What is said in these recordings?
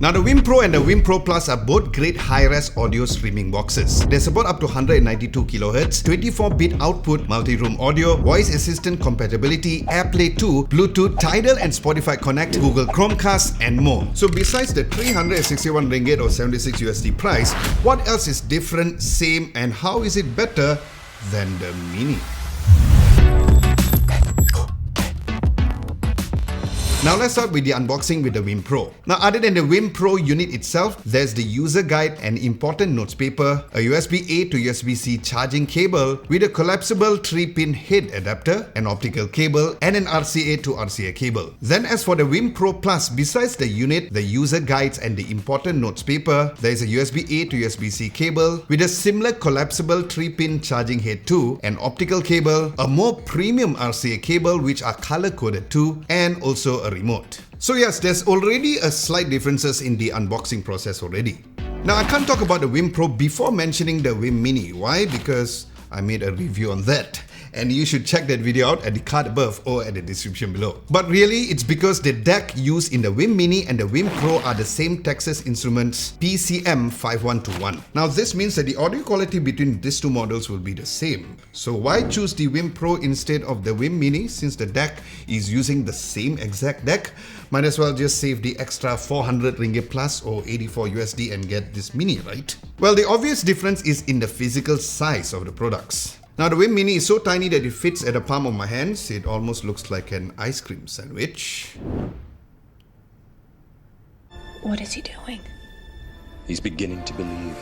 Now the Win Pro and the Win Pro Plus are both great high-res audio streaming boxes. They support up to 192 kHz, 24-bit output, multi-room audio, voice assistant compatibility, AirPlay 2, Bluetooth, Tidal and Spotify Connect, Google Chromecast and more. So besides the 361 ringgit or 76 USD price, what else is different, same and how is it better than the Mini? Now let's start with the unboxing with the Win Pro. Now other than the Win Pro unit itself, there's the user guide and important notes paper, a USB-A to USB-C charging cable with a collapsible 3-pin head adapter, an optical cable and an RCA to RCA cable. Then as for the Win Pro Plus, besides the unit, the user guides and the important notes paper, there is a USB-A to USB-C cable with a similar collapsible 3-pin charging head too, an optical cable, a more premium RCA cable which are color coded too, and also a remote. So yes, there's already a slight differences in the unboxing process already. Now I can't talk about the Win Pro before mentioning the Win Mini. Why? Because I made a review on that. And you should check that video out at the card above or at the description below. But really, it's because the DAC used in the Win Mini and the Win Pro are the same Texas Instruments PCM5121. Now this means that the audio quality between these two models will be the same. So why choose the Win Pro instead of the Win Mini since the DAC is using the same exact DAC? Might as well just save the extra 400 ringgit plus or 84 USD and get this Mini, right? Well, the obvious difference is in the physical size of the products. Now the Win Mini is so tiny that it fits at the palm of my hands. It almost looks like an ice cream sandwich. What is he doing? He's beginning to believe.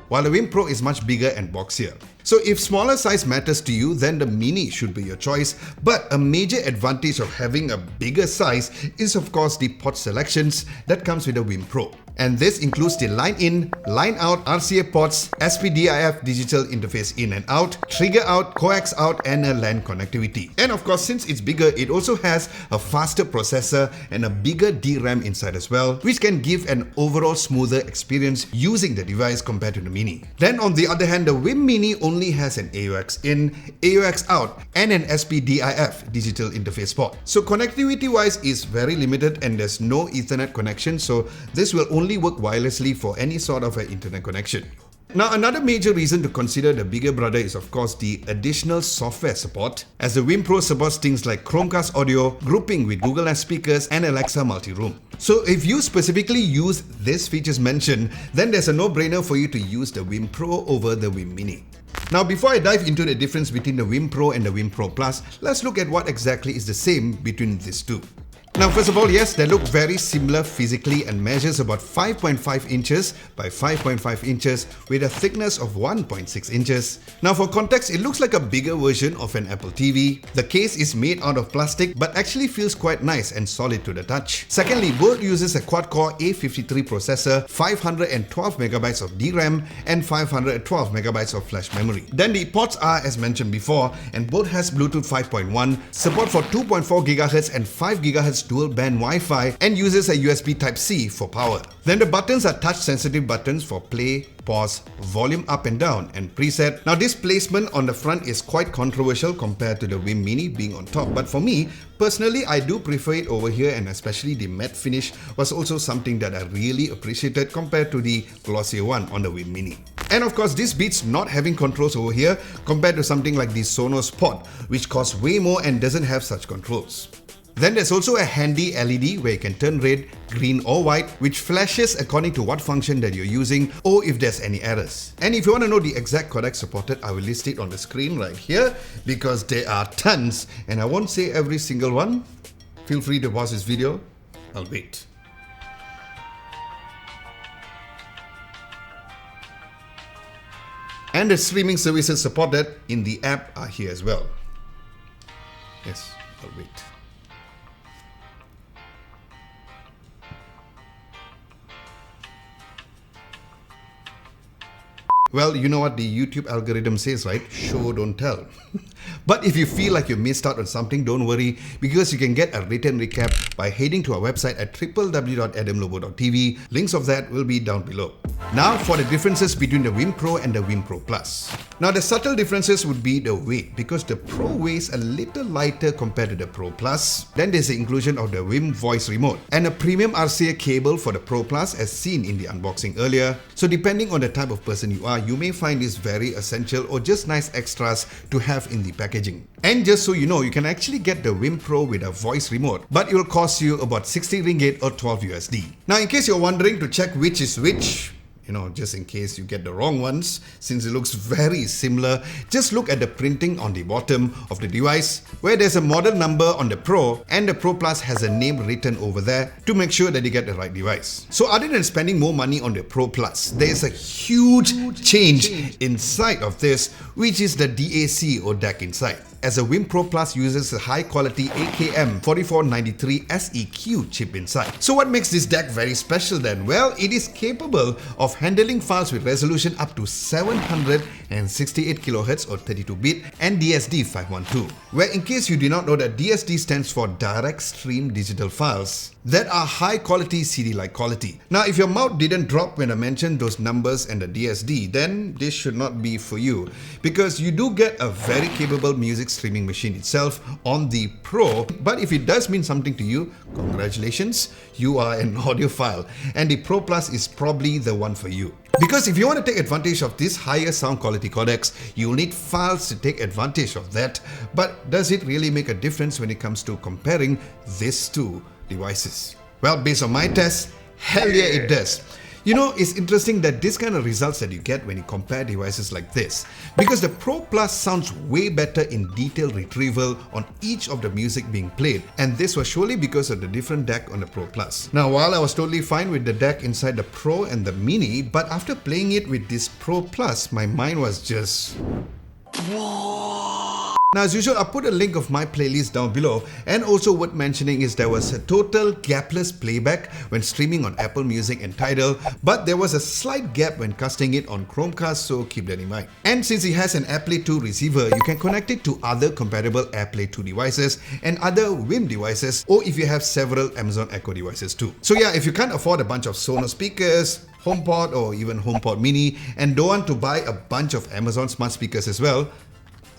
While the Win Pro is much bigger and boxier. So if smaller size matters to you, then the Mini should be your choice. But a major advantage of having a bigger size is of course the port selections that comes with the Win Pro. And this includes the line in, line out RCA ports, SPDIF digital interface in and out, trigger out, coax out and a LAN connectivity. And of course, since it's bigger, it also has a faster processor and a bigger DRAM inside as well, which can give an overall smoother experience using the device compared to the Mini. Then on the other hand, the Win Mini only has an AUX in, AUX out and an SPDIF digital interface port. So connectivity wise is very limited and there's no Ethernet connection, so this will only work wirelessly for any sort of an internet connection. Now another major reason to consider the bigger brother is of course the additional software support, as the Win Pro supports things like Chromecast audio, grouping with Google Nest speakers and Alexa multi-room. So if you specifically use these features mentioned, then there's a no-brainer for you to use the Win Pro over the Win Mini. Now before I dive into the difference between the Win Pro and the Win Pro Plus, let's look at what exactly is the same between these two. Now first of all, yes, they look very similar physically and measures about 5.5 inches by 5.5 inches with a thickness of 1.6 inches. Now for context, it looks like a bigger version of an Apple TV. The case is made out of plastic but actually feels quite nice and solid to the touch. Secondly, both uses a quad-core A53 processor, 512 MB of DRAM and 512 MB of flash memory. Then the ports are as mentioned before, and both has Bluetooth 5.1, support for 2.4 GHz and 5 GHz dual band Wi-Fi and uses a USB Type-C for power. Then the buttons are touch sensitive buttons for play, pause, volume up and down and preset. Now this placement on the front is quite controversial compared to the Win Mini being on top, but for me personally I do prefer it over here, and especially the matte finish was also something that I really appreciated compared to the glossier one on the Win Mini. And of course this beats not having controls over here compared to something like the Sonos Pod, which costs way more and doesn't have such controls. Then there's also a handy LED where you can turn red, green or white, which flashes according to what function that you're using or if there's any errors. And if you want to know the exact codec supported, I will list it on the screen right here because there are tons and I won't say every single one. Feel free to pause this video, I'll wait. And the streaming services supported in the app are here as well. Yes, I'll wait. Well, you know what the YouTube algorithm says, right? Show, don't tell. But if you feel like you missed out on something, don't worry, because you can get a written recap by heading to our website at www.adamlobo.tv. Links of that will be down below. Now for the differences between the Wim Pro and the Wim Pro Plus. Now the subtle differences would be the weight, because the Pro weighs a little lighter compared to the Pro Plus. Then there's the inclusion of the Wim Voice Remote and a premium RCA cable for the Pro Plus as seen in the unboxing earlier. So depending on the type of person you are, you may find this very essential or just nice extras to have in the packaging. And just so you know, you can actually get the Wim Pro with a voice remote, but it will cost you about 60 ringgit or 12 USD. Now in case you're wondering to check which is which, just in case you get the wrong ones, since it looks very similar, just look at the printing on the bottom of the device, where there's a model number on the Pro and the Pro Plus has a name written over there to make sure that you get the right device. So other than spending more money on the Pro Plus, there's a huge change inside of this, which is the DAC or DAC inside, as the Wim Pro Plus uses a high-quality AKM4493 SEQ chip inside. So what makes this DAC very special then? Well, it is capable of handling files with resolution up to 768 kHz or 32-bit and DSD 512, where in case you do not know that DSD stands for Direct Stream Digital Files that are high quality CD-like quality. Now if your mouth didn't drop when I mentioned those numbers and the DSD, then this should not be for you, because you do get a very capable music streaming machine itself on the Pro. But if it does mean something to you, congratulations, you are an audiophile and the Pro Plus is probably the one for you. Because if you want to take advantage of this higher sound quality codecs, you'll need files to take advantage of that. But does it really make a difference when it comes to comparing these two devices? Well, based on my test, hell yeah it does. It's interesting that this kind of results that you get when you compare devices like this, because the Pro Plus sounds way better in detailed retrieval on each of the music being played, and this was surely because of the different DAC on the Pro Plus. Now while I was totally fine with the DAC inside the Pro and the Mini, but after playing it with this Pro Plus, my mind was just... Now as usual, I'll put a link of my playlist down below, and also worth mentioning is there was a total gapless playback when streaming on Apple Music and Tidal, but there was a slight gap when casting it on Chromecast, so keep that in mind. And since it has an AirPlay 2 receiver, you can connect it to other compatible AirPlay 2 devices and other Wim devices, or if you have several Amazon Echo devices too. So yeah, if you can't afford a bunch of Sonos speakers, HomePod or even HomePod Mini, and don't want to buy a bunch of Amazon smart speakers as well,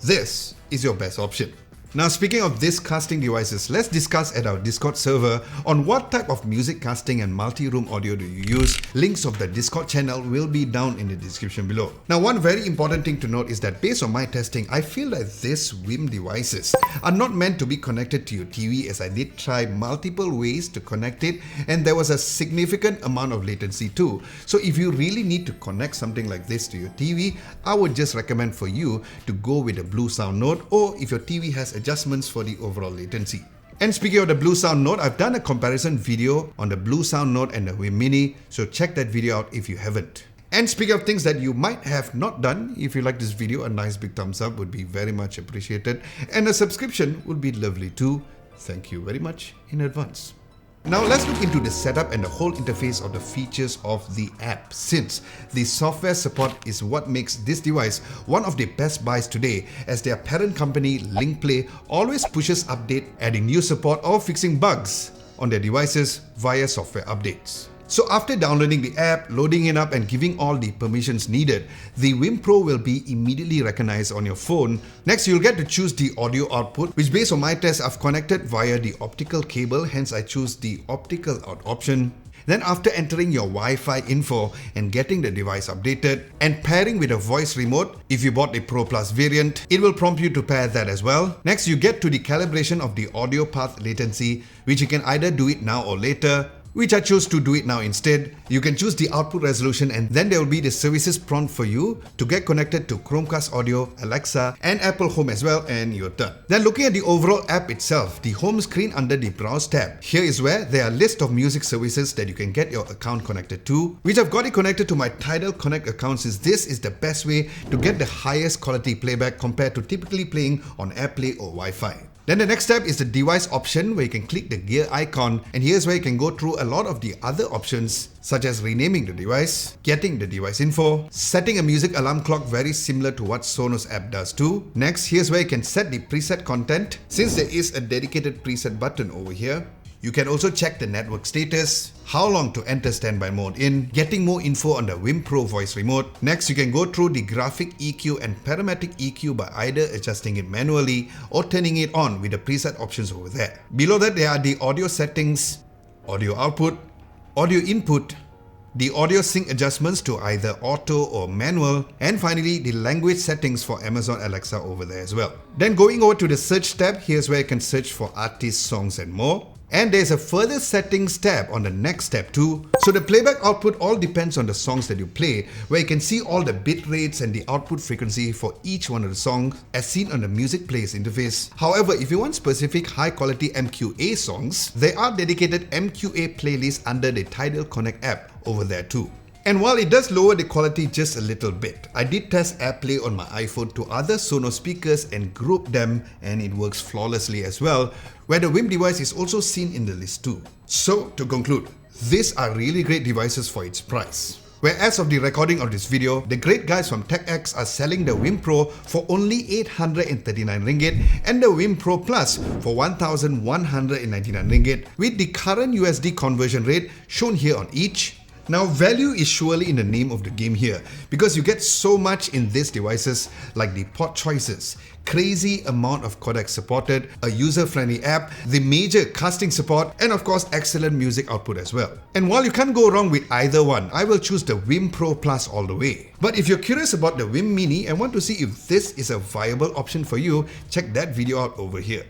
this is your best option. Now speaking of these casting devices, let's discuss at our Discord server on what type of music casting and multi-room audio do you use. Links of the Discord channel will be down in the description below. Now one very important thing to note is that based on my testing, I feel that these Wim devices are not meant to be connected to your TV, as I did try multiple ways to connect it and there was a significant amount of latency too. So if you really need to connect something like this to your TV, I would just recommend for you to go with a Blue Sound Node, or if your TV has adjustments for the overall latency. And speaking of the Blue Sound Node, I've done a comparison video on the Blue Sound Node and the Wim Mini, so check that video out if you haven't. And speaking of things that you might have not done, if you like this video, a nice big thumbs up would be very much appreciated, and a subscription would be lovely too. Thank you very much in advance. Now let's look into the setup and the whole interface of the features of the app, since the software support is what makes this device one of the best buys today, as their parent company Linkplay always pushes update, adding new support or fixing bugs on their devices via software updates. So after downloading the app, loading it up and giving all the permissions needed, the Wim Pro will be immediately recognized on your phone. Next, you'll get to choose the audio output, which based on my test, I've connected via the optical cable, hence I choose the optical out option. Then after entering your Wi-Fi info and getting the device updated and pairing with a voice remote, if you bought a Pro Plus variant, it will prompt you to pair that as well. Next, you get to the calibration of the audio path latency, which you can either do it now or later, which I choose to do it now instead. You can choose the output resolution, and then there will be the services prompt for you to get connected to Chromecast Audio, Alexa and Apple Home as well, and you're done. Then looking at the overall app itself, the home screen under the Browse tab, here is where there are a list of music services that you can get your account connected to, which I've got it connected to my Tidal Connect account, since this is the best way to get the highest quality playback compared to typically playing on AirPlay or Wi-Fi. Then the next step is the device option where you can click the gear icon, and here's where you can go through a lot of the other options such as renaming the device, getting the device info, setting a music alarm clock very similar to what Sonos app does too. Next, here's where you can set the preset content since there is a dedicated preset button over here. You can also check the network status, how long to enter standby mode in, getting more info on the Wim Pro voice remote. Next, you can go through the graphic EQ and parametric EQ by either adjusting it manually or turning it on with the preset options over there. Below that, there are the audio settings, audio output, audio input, the audio sync adjustments to either auto or manual, and finally the language settings for Amazon Alexa over there as well. Then going over to the search tab, here's where you can search for artists, songs and more. And there's a further settings tab on the next tab too. So the playback output all depends on the songs that you play, where you can see all the bit rates and the output frequency for each one of the songs as seen on the music players interface. However, if you want specific high quality MQA songs, there are dedicated MQA playlists under the Tidal Connect app over there too. And while it does lower the quality just a little bit, I did test AirPlay on my iPhone to other Sonos speakers and group them, and it works flawlessly as well, where the Wim device is also seen in the list too. So to conclude, these are really great devices for its price. Where as of the recording of this video, the great guys from TechX are selling the Wim Pro for only 839 ringgit and the Wim Pro Plus for 1,199 ringgit, with the current USD conversion rate shown here on each. Now, value is surely in the name of the game here because you get so much in these devices like the port choices, crazy amount of codecs supported, a user-friendly app, the major casting support, and of course excellent music output as well. And while you can't go wrong with either one, I will choose the Wim Pro Plus all the way. But if you're curious about the Wim Mini and want to see if this is a viable option for you, check that video out over here.